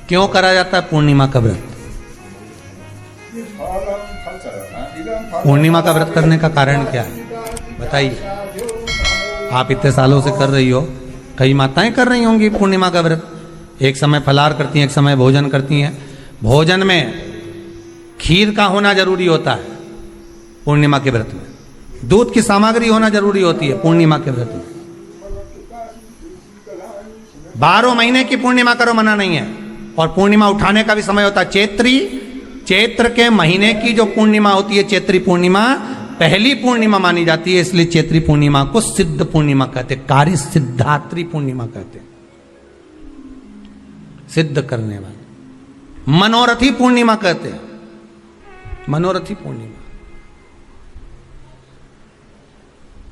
क्यों करा जाता है पूर्णिमा का व्रत? पूर्णिमा का व्रत करने का कारण क्या है बताइए? आप इतने सालों से कर रही हो, कई माताएं कर रही होंगी पूर्णिमा का व्रत। एक समय फलाहार करती हैं, एक समय भोजन करती हैं। भोजन में खीर का होना जरूरी होता है पूर्णिमा के व्रत में, दूध की सामग्री होना जरूरी होती है पूर्णिमा के व्रत में। 12 महीने की पूर्णिमा करो मना नहीं है। और पूर्णिमा उठाने का भी समय होता है। चैत्र के महीने की जो पूर्णिमा होती है, चैत्री पूर्णिमा पहली पूर्णिमा मानी जाती है, इसलिए चैत्री पूर्णिमा को सिद्ध पूर्णिमा कहते, कार्य सिद्धात्री पूर्णिमा कहते, सिद्ध करने वाले। मनोरथी पूर्णिमा कहते हैं, मनोरथी पूर्णिमा।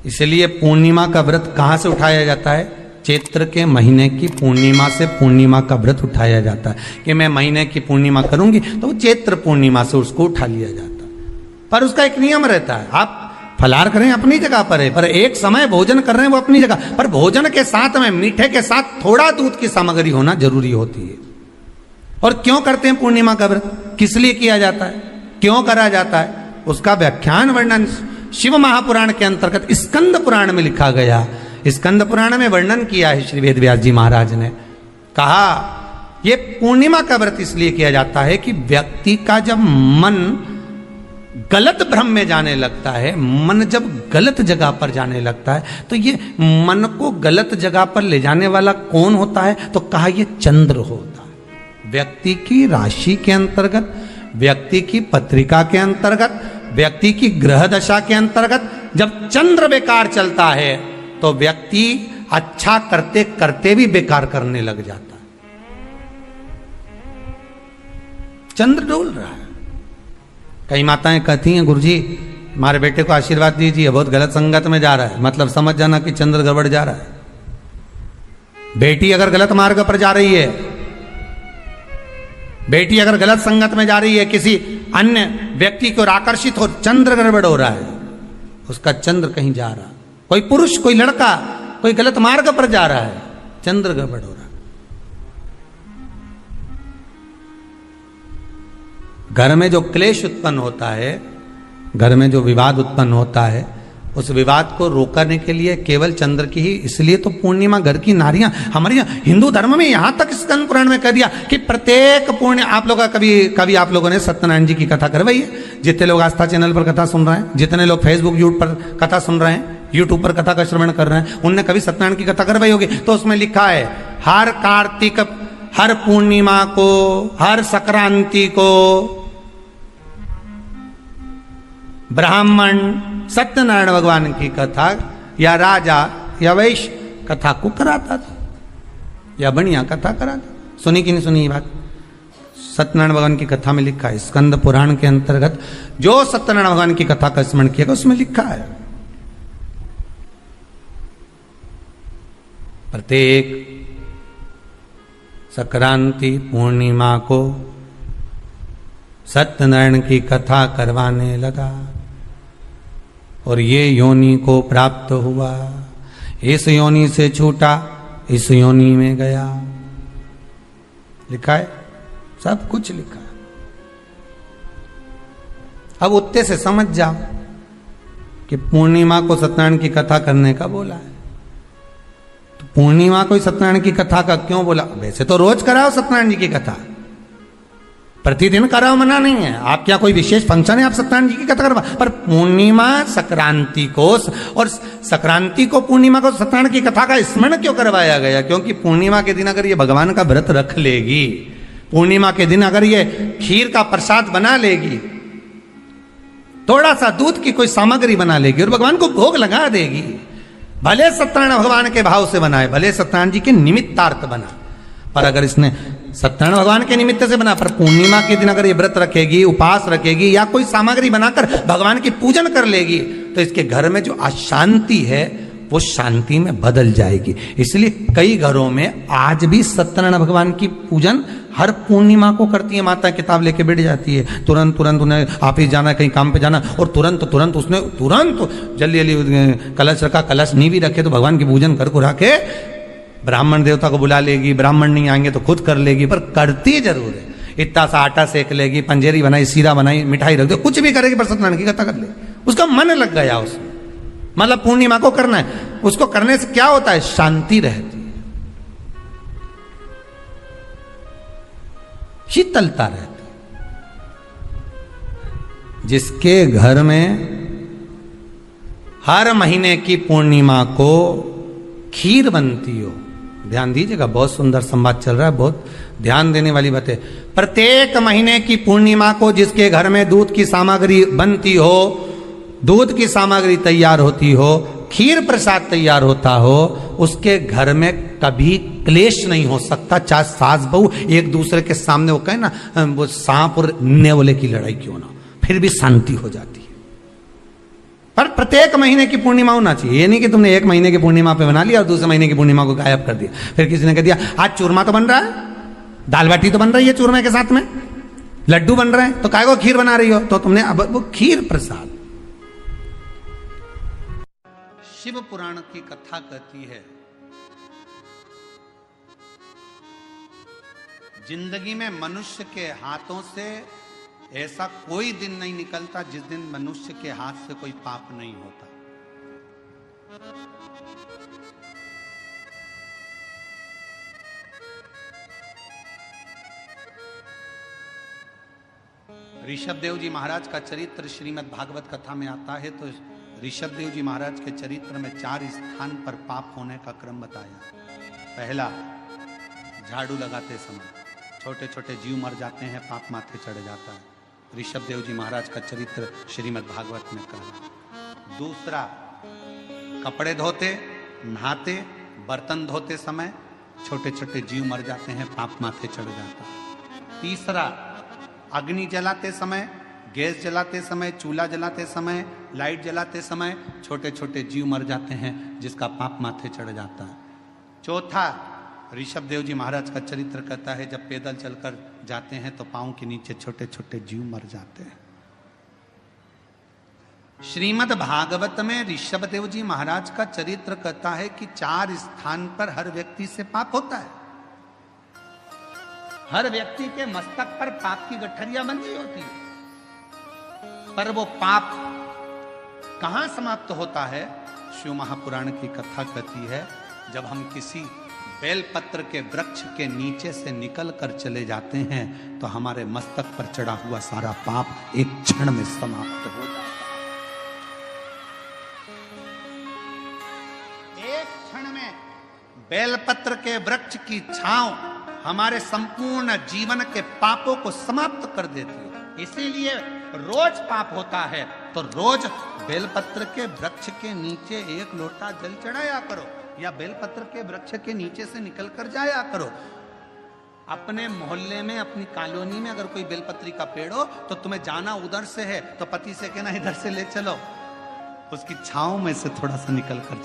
इसलिए पूर्णिमा का व्रत कहां से उठाया जाता है? चैत्र के महीने की पूर्णिमा से पूर्णिमा का व्रत उठाया जाता है कि मैं महीने की पूर्णिमा करूंगी तो वो चैत्र पूर्णिमा से उसको उठा लिया जाता है। पर उसका एक नियम रहता है, आप फलाहार करें अपनी जगह पर है, पर एक समय भोजन कर रहे हैं वो अपनी जगह पर। भोजन के साथ में मीठे के साथ थोड़ा दूध की सामग्री होना जरूरी होती है। और क्यों करते हैं पूर्णिमा का व्रत? किस लिए किया जाता है, क्यों करा जाता है? उसका व्याख्यान वर्णन शिव महापुराण के अंतर्गत स्कंद पुराण में लिखा गया। स्कंद पुराण में वर्णन किया है श्री वेद व्यास जी महाराज ने। कहा ये पूर्णिमा का व्रत इसलिए किया जाता है कि व्यक्ति का जब मन गलत भ्रम में जाने लगता है, मन जब गलत जगह पर जाने लगता है, तो ये मन को गलत जगह पर ले जाने वाला कौन होता है? तो कहा ये चंद्र होता है। व्यक्ति की राशि के अंतर्गत, व्यक्ति की पत्रिका के अंतर्गत, व्यक्ति की ग्रह दशा के अंतर्गत जब चंद्र बेकार चलता है तो व्यक्ति अच्छा करते करते भी बेकार करने लग जाता है। चंद्र डोल रहा है। कई माताएं कहती हैं गुरुजी हमारे बेटे को आशीर्वाद दीजिए, बहुत गलत संगत में जा रहा है। मतलब समझ जाना कि चंद्र गड़बड़ जा रहा है। बेटी अगर गलत मार्ग पर जा रही है, बेटी अगर गलत संगत में जा रही है, किसी अन्य व्यक्ति को आकर्षित हो, चंद्र गड़बड़ हो रहा है, उसका चंद्र कहीं जा रहा है। कोई पुरुष, कोई लड़का, कोई गलत मार्ग पर जा रहा है, चंद्र गड़बड़ हो रहा है। घर में जो क्लेश उत्पन्न होता है, घर में जो विवाद उत्पन्न होता है, उस विवाद को रोकने के लिए केवल चंद्र की ही, इसलिए तो पूर्णिमा घर की नारियां हमारे हिंदू धर्म में यहां तक स्कंद पुराण में कह दिया कि प्रत्येक पूर्ण आप लोग कभी आप लोगों ने सत्यनारायण जी की कथा करवाई है? जितने लोग आस्था चैनल पर कथा सुन रहे हैं, जितने लोग फेसबुक यूट्यूब पर कथा सुन रहे हैं, यूट्यूब पर कथा का श्रवण कर रहे हैं, उनने कभी सत्यनारायण की कथा करवाई होगी। तो उसमें लिखा है हर कार्तिक, हर पूर्णिमा को, हर संक्रांति को ब्राह्मण सत्यनारायण भगवान की कथा या राजा या वैश्य कथा को कराता था, या बढ़िया कथा कराता। सुनी कि नहीं सुनी ये बात? सत्यनारायण भगवान की कथा में लिखा है, स्कंद पुराण के अंतर्गत जो सत्यनारायण भगवान की कथा का स्मरण किया उसमें लिखा है प्रत्येक संक्रांति पूर्णिमा को सत्यनारायण की कथा करवाने लगा और ये योनि को प्राप्त हुआ, इस योनि से छूटा, इस योनि में गया। लिखा है, सब कुछ लिखा है। अब उत्ते से समझ जाओ कि पूर्णिमा को सत्यनारायण की कथा करने का बोला है, तो पूर्णिमा को सत्यनारायण की कथा का क्यों बोला? वैसे तो रोज कराओ सत्यनारायण जी की कथा, प्रतिदिन कराओ, मना नहीं है। आप क्या कोई विशेष फंक्शन है आप सत्यनारायण जी की कथा करवा, पर पूर्णिमा संक्रांति को और संक्रांति को पूर्णिमा को सत्यनारायण की कथा का स्मरण क्यों करवाया गया? क्योंकि पूर्णिमा के दिन अगर ये भगवान का व्रत रख लेगी, पूर्णिमा के दिन अगर ये खीर का प्रसाद बना लेगी, थोड़ा सा दूध की कोई सामग्री बना लेगी और भगवान को भोग लगा देगी, भले सत्यनारायण भगवान के भाव से बनाए, भले सत्यनारायण जी के निमित्तार्थ बना, पर अगर इसने सत्यनारायण भगवान के निमित्त से बना, पर पूर्णिमा के दिन अगर ये व्रत रखेगी, उपास रखेगी या कोई सामग्री बनाकर भगवान की पूजन कर लेगी, तो इसके घर में जो अशांति है वो शांति में बदल जाएगी। इसलिए कई घरों में आज भी सत्यनारायण भगवान की पूजन हर पूर्णिमा को करती है। माता किताब लेके बैठ जाती है, तुरंत उन्हें ऑफिस जाना, कहीं काम पे जाना, और तुरंत उसने जल्दी कलश रखा, कलश नहीं भी रखे तो भगवान की पूजन कर के ब्राह्मण देवता को बुला लेगी, ब्राह्मण नहीं आएंगे तो खुद कर लेगी, पर करती जरूर है। इतना सा आटा सेक लेगी, पंजेरी बनाई, सीरा बनाई, मिठाई रख दो, कुछ भी करेगी पर सत्यनारायण की कथा कर ले। उसका मन लग गया उसमें, मतलब पूर्णिमा को करना है। उसको करने से क्या होता है? शांति रहती है, शीतलता रहती है। जिसके घर में हर महीने की पूर्णिमा को खीर बनती हो, ध्यान दीजिएगा, बहुत सुंदर संवाद चल रहा है, बहुत ध्यान देने वाली बात है। प्रत्येक महीने की पूर्णिमा को जिसके घर में दूध की सामग्री बनती हो, दूध की सामग्री तैयार होती हो, खीर प्रसाद तैयार होता हो, उसके घर में कभी क्लेश नहीं हो सकता। चाहे सास बहू एक दूसरे के सामने वो कहे ना, वो सांप और नेवले की लड़ाई क्यों ना, फिर भी शांति हो जाती है। पर प्रत्येक महीने की पूर्णिमा होना चाहिए। ये नहीं कि तुमने एक महीने की पूर्णिमा पे बना लिया और दूसरे महीने की पूर्णिमा को गायब कर दिया। फिर किसी ने कह दिया आज चूरमा तो बन रहा है, दाल बाटी तो बन रही है चूरमे के साथ में, लड्डू बन रहे हैं, तो काय को खीर बना रही हो? तो तुमने अब वो खीर प्रसाद। शिव पुराण की कथा कहती है, जिंदगी में मनुष्य के हाथों से ऐसा कोई दिन नहीं निकलता जिस दिन मनुष्य के हाथ से कोई पाप नहीं होता। ऋषभ देव जी महाराज का चरित्र श्रीमद् भागवत कथा में आता है। तो ऋषभ देव जी महाराज के चरित्र में 4 स्थान पर पाप होने का क्रम बताया। पहला, झाड़ू लगाते समय छोटे छोटे जीव मर जाते हैं, पाप माथे चढ़ जाता है। ऋषभ देव जी महाराज का चरित्र श्रीमद् भागवत में कहा। दूसरा, कपड़े धोते, नहाते, बर्तन धोते समय छोटे छोटे जीव मर जाते हैं, पाप माथे चढ़ जाता है। तीसरा, अग्नि जलाते समय, गैस जलाते समय, चूल्हा जलाते समय, लाइट जलाते समय छोटे छोटे जीव मर जाते हैं, जिसका पाप माथे चढ़ जाता है। चौथा, ऋषभ देव जी महाराज का चरित्र कहता है, जब पैदल चलकर जाते हैं तो पांव के नीचे छोटे छोटे जीव मर जाते हैं। श्रीमद् भागवत में ऋषभ देव जी महाराज का चरित्र कहता है कि 4 स्थान पर हर व्यक्ति से पाप होता है। हर व्यक्ति के मस्तक पर पाप की गठरियां बंधी होती है, पर वो पाप कहां समाप्त होता है? शिव महापुराण की कथा कहती है, जब हम किसी बेलपत्र के वृक्ष के नीचे से निकल कर चले जाते हैं तो हमारे मस्तक पर चढ़ा हुआ सारा पाप एक क्षण में समाप्त हो जाता है। एक क्षण में बेलपत्र के वृक्ष की छांव हमारे संपूर्ण जीवन के पापों को समाप्त कर देती है। इसीलिए रोज पाप होता है तो रोज बेलपत्र के वृक्ष के नीचे 1 लोटा जल चढ़ाया करो, या बेलपत्र के वृक्ष के नीचे से निकल कर जाया करो। अपने मोहल्ले में, अपनी कॉलोनी में अगर कोई बेलपत्री का पेड़ हो तो तुम्हें जाना उधर से है तो पति से कहना इधर से ले चलो, उसकी छांव में से थोड़ा सा निकल कर